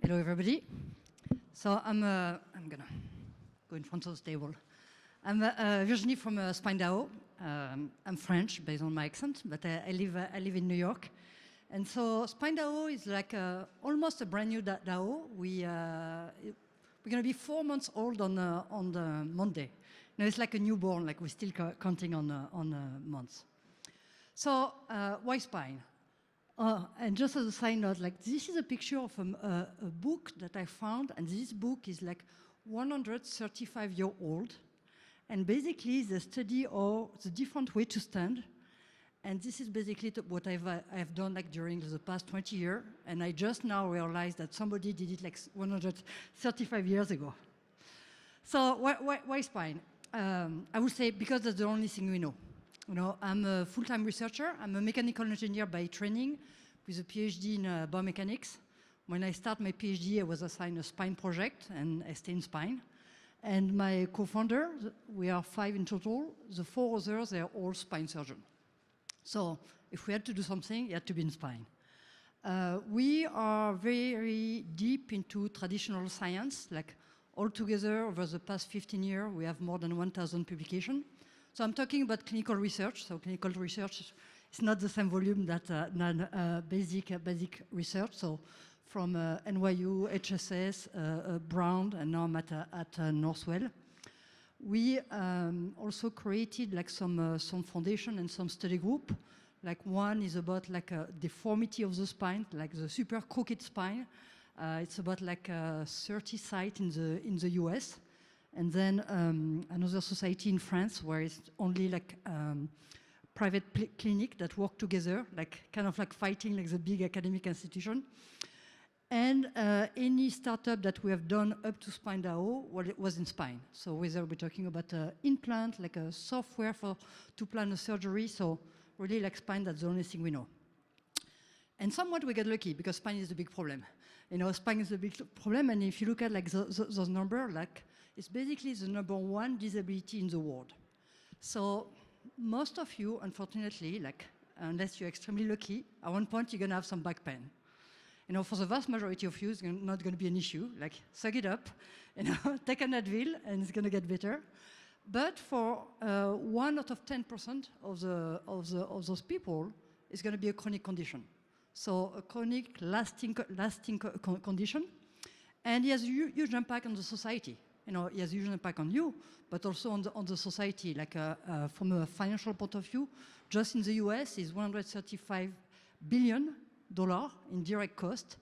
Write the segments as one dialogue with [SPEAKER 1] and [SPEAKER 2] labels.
[SPEAKER 1] Hello, everybody. So I'm gonna go in front of the table. I'm Virginie from SpineDAO. I'm French, based on my accent, but I live in New York. And so SpineDAO is like almost a brand new DAO. We're gonna be 4 months old on the Monday. You know, it's like a newborn, like we're still counting on months. So why Spine? And just as a side note, like this is a picture of a book that I found, and this book is like 135-year-old, and basically the study of the different way to stand. And this is basically what I've done like during the past 20 years, and I just now realized that somebody did it like 135 years ago. So why spine? I would say because that's the only thing we know. You know, I'm a full-time researcher. I'm a mechanical engineer by training with a PhD in biomechanics. When I started my PhD, I was assigned a spine project, and I stay in spine. And my co-founder, we are 5 in total. The 4 others, they are all spine surgeons. So if we had to do something, it had to be in spine. We are very deep into traditional science. Like altogether, over the past 15 years, we have more than 1,000 publications. So I'm talking about clinical research. So clinical research is not the same volume that basic research. So from NYU, HSS, Brown, and now I'm at Northwell. We also created like some foundation and some study group. Like one is about like a deformity of the spine, like the super crooked spine. It's about like 30 sites in the US. And then another society in France where it's only like private clinic that work together, like kind of like fighting like the big academic institution. And any startup that we have done up to SpineDAO, well, it was in spine. So whether we're talking about an implant, like a software to plan a surgery, so really like spine, that's the only thing we know. And somewhat we get lucky because spine is the big problem. You know, spine is the big problem, and if you look at like those numbers, like it's basically the #1 disability in the world. So most of you, unfortunately, like unless you're extremely lucky, at one point you're gonna have some back pain. You know, for the vast majority of you, it's not gonna be an issue. Like suck it up, you know, take an Advil, and it's gonna get better. But for 1 out of 10% of those people, it's gonna be a chronic condition. So a chronic, lasting condition, and it has a huge impact on the society. You know, it has a huge impact on you, but also on the society. Like from a financial point of view, just in the US is $135 billion in direct cost,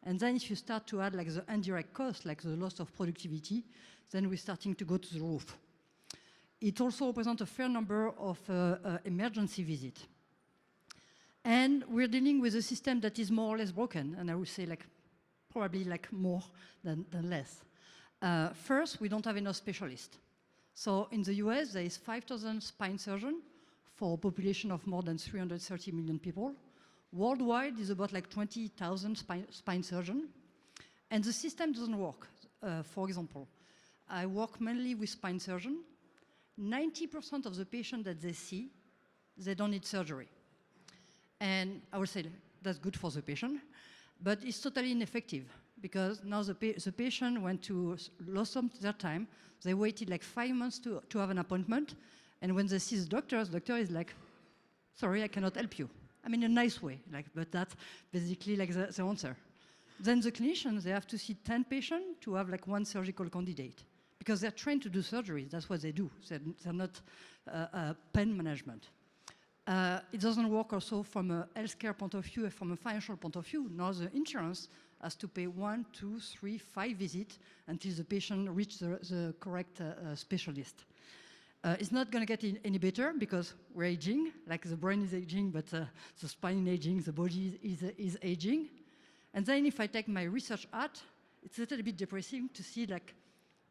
[SPEAKER 1] and then if you start to add like the indirect cost, like the loss of productivity, then we're starting to go to the roof. It also represents a fair number of emergency visits. And we're dealing with a system that is more or less broken, and I would say like probably like more than less. First, we don't have enough specialists. So in the US, there is 5,000 spine surgeons for a population of more than 330 million people. Worldwide is about like 20,000 spine surgeons, and the system doesn't work. For example, I work mainly with spine surgeons. 90% of the patients that they see, they don't need surgery. And I would say that's good for the patient, but it's totally ineffective because now the patient lost some of their time. They waited like 5 months to have an appointment, and when they see the doctor is like, sorry, I cannot help you. I mean, in a nice way, like, but that's basically like the answer. Then the clinicians, they have to see 10 patients to have like 1 surgical candidate because they're trained to do surgeries. That's what they do. They're not pain management. It doesn't work also from a healthcare point of view and from a financial point of view. Now the insurance has to pay 1, 2, 3, 5 visits until the patient reaches the correct specialist. It's not going to get any better because we're aging, like the brain is aging, but the spine is aging, the body is aging. And then if I take my research hat, it's a little bit depressing to see like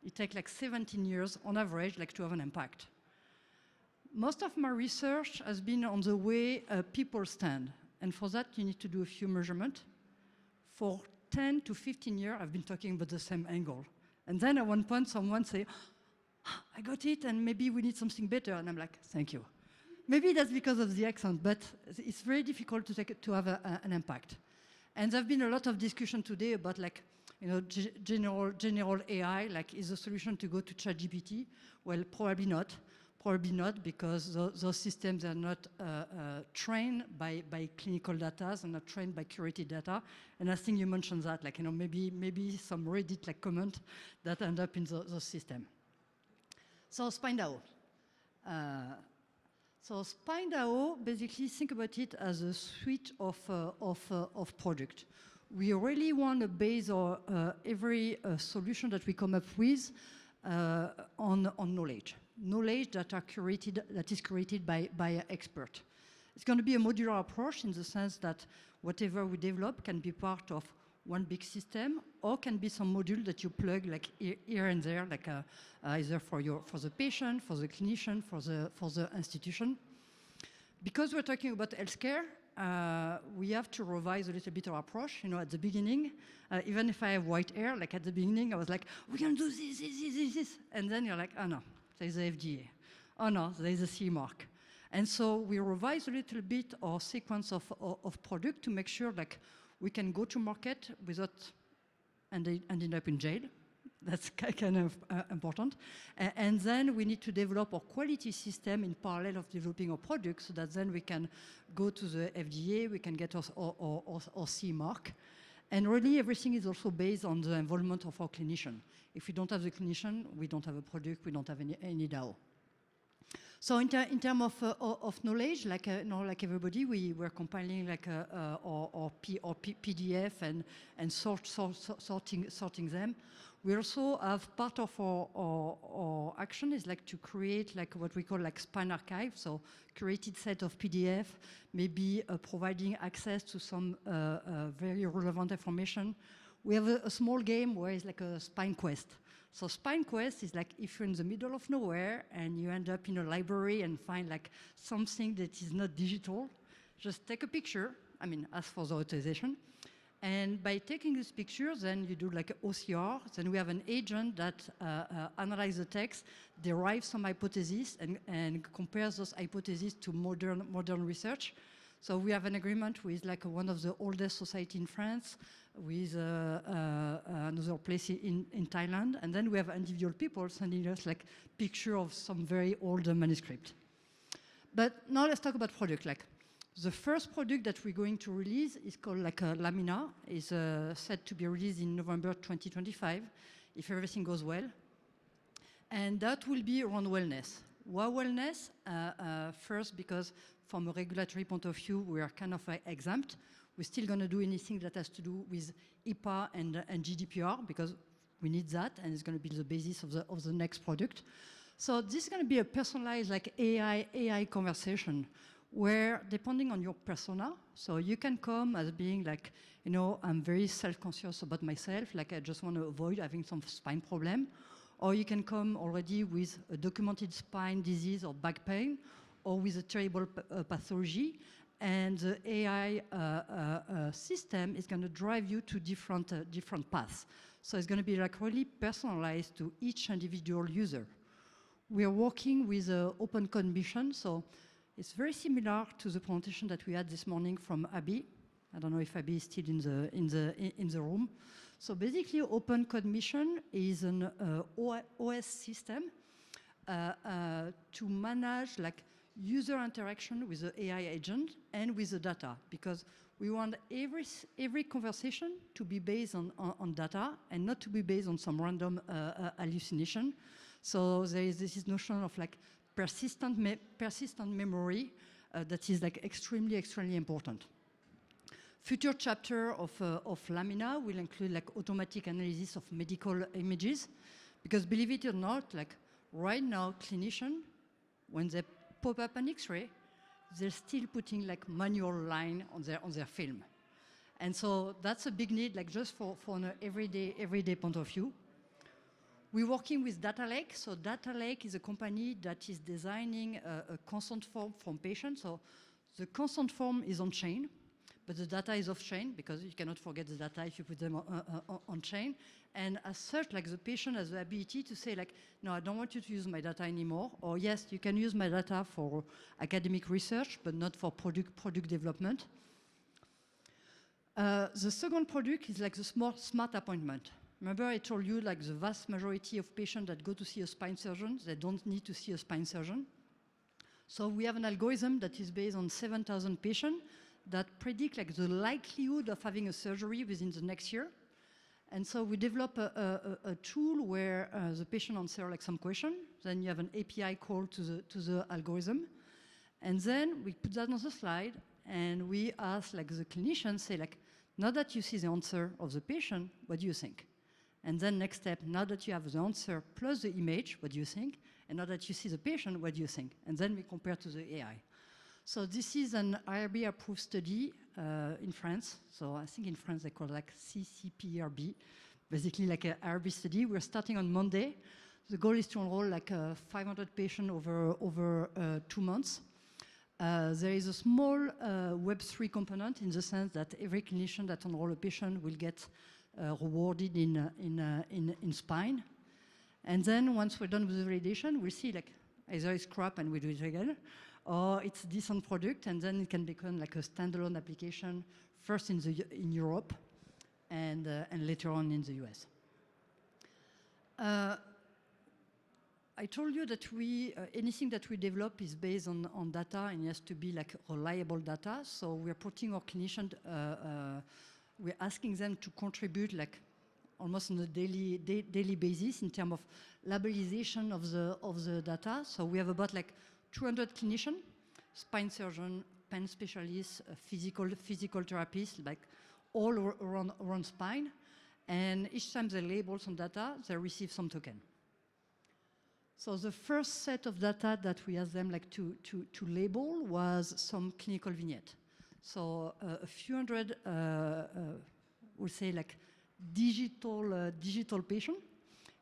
[SPEAKER 1] it takes like 17 years on average like to have an impact. Most of my research has been on the way people stand. And for that, you need to do a few measurements. For 10 to 15 years, I've been talking about the same angle. And then at one point, someone say, I got it, and maybe we need something better. And I'm like, thank you. Maybe that's because of the accent, but it's very difficult to have an impact. And there's been a lot of discussion today about like general AI, like is the solution to go to ChatGPT? Well, probably not. Probably not, because those systems are not trained by clinical data, and not trained by curated data. And I think you mentioned that, like, maybe some Reddit like comment that end up in those systems. So SpineDAO. So SpineDAO, basically think about it as a suite of product. We really want to base our every solution that we come up with on knowledge that is curated by an expert. It's going to be a modular approach in the sense that whatever we develop can be part of one big system, or can be some module that you plug like here and there, like either for the patient, for the clinician, for the institution. Because we're talking about healthcare, we have to revise a little bit our approach. At the beginning, even if I have white hair, like at the beginning, I was like, we're going to do this, and then you're like, oh no, there's the FDA. Oh no, there's a CE mark. And so we revise a little bit our sequence of product to make sure like we can go to market without ending up in jail. That's kind of important. And then we need to develop our quality system in parallel of developing our products, so that then we can go to the FDA, we can get our CE mark. And really everything is also based on the involvement of our clinician. If we don't have the clinician, we don't have a product, we don't have any DAO. So in terms of knowledge, like everybody, we were compiling like our PDF and sorting them. We also have part of our action is like to create like what we call like Spine Archive, so curated set of PDF, maybe providing access to some very relevant information. We have a small game where it's like a Spine Quest. So Spine Quest is like if you're in the middle of nowhere and you end up in a library and find like something that is not digital, just take a picture, ask for the authorization. And by taking this picture, then you do like OCR. Then we have an agent that analyzes the text, derives some hypotheses, and compares those hypotheses to modern research. So we have an agreement with like one of the oldest society in France, with another place in Thailand, and then we have individual people sending us like picture of some very old manuscript. But now let's talk about product. Like the first product that we're going to release is called like Lamina. Is set to be released in November 2025, if everything goes well. And that will be around wellness. Why wellness? First, because from a regulatory point of view, we are kind of exempt. We're still going to do anything that has to do with HIPAA and GDPR, because we need that, and it's going to be the basis of the next product. So this is going to be a personalized like AI conversation, where depending on your persona, so you can come as being like, I'm very self-conscious about myself, like I just want to avoid having some spine problem, or you can come already with a documented spine disease or back pain, or with a terrible pathology, and the AI system is going to drive you to different paths. So it's going to be like really personalized to each individual user. We are working with an open code mission, so it's very similar to the presentation that we had this morning from Abby. I don't know if Abby is still in the room. So basically, open code mission is an OS system to manage like user interaction with the AI agent and with the data, because we want every conversation to be based on data and not to be based on some random hallucination. So there is this notion of like persistent memory that is like extremely important. Future chapter of Lamina will include like automatic analysis of medical images, because believe it or not, like right now, clinicians, when they pop up an X-ray, they're still putting like manual line on their film. And so that's a big need, like just for an everyday point of view. We're working with Data Lake. So Data Lake is a company that is designing a consent form from patients. So the consent form is on chain, but the data is off chain, because you cannot forget the data if you put them on chain. And as such, like the patient has the ability to say like, no, I don't want you to use my data anymore. Or yes, you can use my data for academic research, but not for product development. The second product is like the smart appointment. Remember I told you like the vast majority of patients that go to see a spine surgeon, they don't need to see a spine surgeon. So we have an algorithm that is based on 7,000 patients that predict like the likelihood of having a surgery within the next year. And so we develop a tool where the patient answers like some question, then you have an API call to the algorithm, and then we put that on the slide, and we ask like the clinician, say like, now that you see the answer of the patient, what do you think? And then next step, now that you have the answer plus the image, what do you think? And now that you see the patient, what do you think? And then we compare to the AI. So this is an IRB approved study in France. So I think in France they call it like CCPRB, basically like an IRB study. We're starting on Monday. The goal is to enroll like 500 patients over 2 months. There is a small Web3 component in the sense that every clinician that enroll a patient will get rewarded in spine. And then once we're done with the validation, we'll see like either it's crap and we do it again, or it's a decent product, and then it can become like a standalone application, first in Europe and later on in the US. I told you that anything that we develop is based on data, and it has to be like reliable data. So we're putting our clinicians, we're asking them to contribute like almost on a daily basis in terms of labelization of the data. So we have about like 200 clinicians, spine surgeon, pain specialists, physical therapists, like all around spine. And each time they label some data, they receive some token. So the first set of data that we asked them like to label was some clinical vignette. So a few hundred, we'll say like digital patient,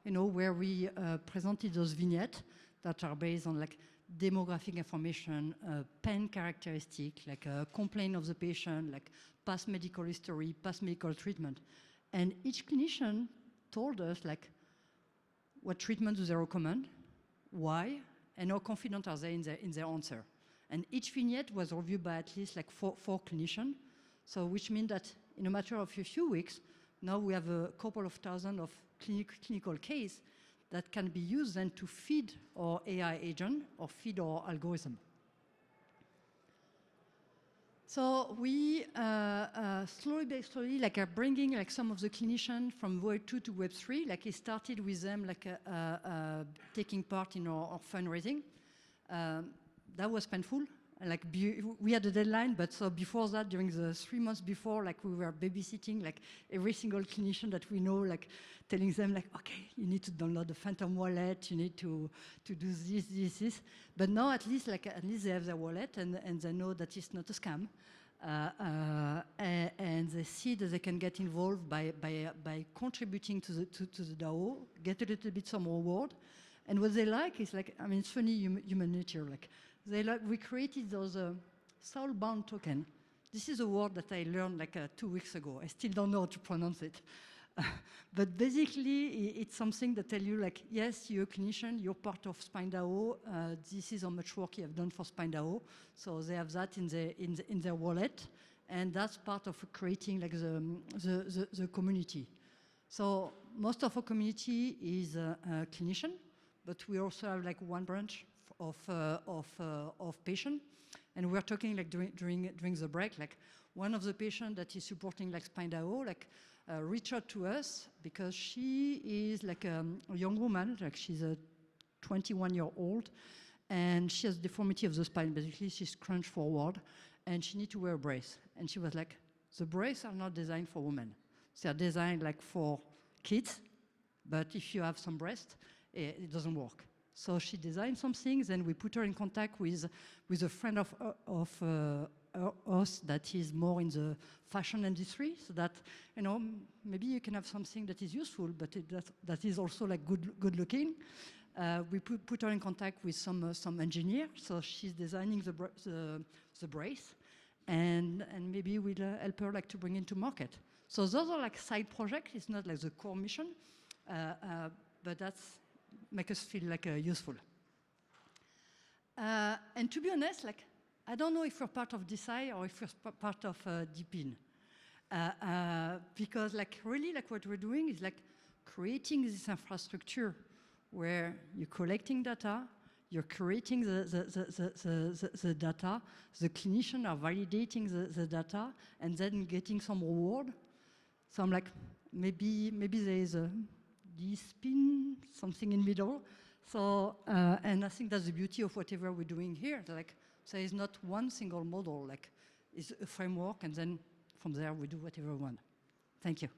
[SPEAKER 1] where we presented those vignettes that are based on like demographic information, pain characteristic, like a complaint of the patient, like past medical history, past medical treatment. And each clinician told us like what treatment do they recommend, why, and how confident are they in their answer. And each vignette was reviewed by at least like four clinicians, so which means that in a matter of a few weeks, now we have a couple of thousand of clinical cases that can be used then to feed our AI agent or feed our algorithm. So we slowly like are bringing like some of the clinicians from Web 2 to Web 3. Like it started with them like taking part in our fundraising. That was painful. Like we had a deadline, but so before that, during the 3 months before, like we were babysitting like every single clinician that we know, like telling them like, okay, you need to download the Phantom wallet, you need to do this. But now at least they have their wallet and they know that it's not a scam. And they see that they can get involved by contributing to the DAO, get a little bit some reward. And what they like is like, I mean, it's funny human nature. Like we created those soulbound token. This is a word that I learned like 2 weeks ago. I still don't know how to pronounce it. But basically, it's something that tell you like, yes, you're a clinician, you're part of Spine DAO. This is how much work you have done for Spine DAO. So they have that in their wallet, and that's part of creating like the community. So most of our community is clinician, but we also have like one branch of patient, and we're talking like during the break, like one of the patients that is supporting like Spine DAO, like reached out to us because she is like a young woman, like she's a 21-year-old, and she has deformity of the spine. Basically, she's crunched forward, and she needs to wear a brace. And she was like, the braces are not designed for women. They are designed like for kids, but if you have some breast, it doesn't work. So she designed some things, and we put her in contact with a friend of us that is more in the fashion industry, so that maybe you can have something that is useful, but that is also like good looking. We put her in contact with some engineer, so she's designing the brace, and maybe we'll help her like to bring it to market. So those are like side projects. It's not like the core mission, but that's make us feel like useful. And to be honest, like I don't know if you're part of DeSci or if you're part of DeepIn. Because like really like what we're doing is like creating this infrastructure where you're collecting data, you're creating the data, the clinicians are validating the data, and then getting some reward. So I'm like, maybe there is a D-spin, something in middle. So, and I think that's the beauty of whatever we're doing here. Like, there is not one single model, like, it's a framework, and then from there we do whatever we want. Thank you.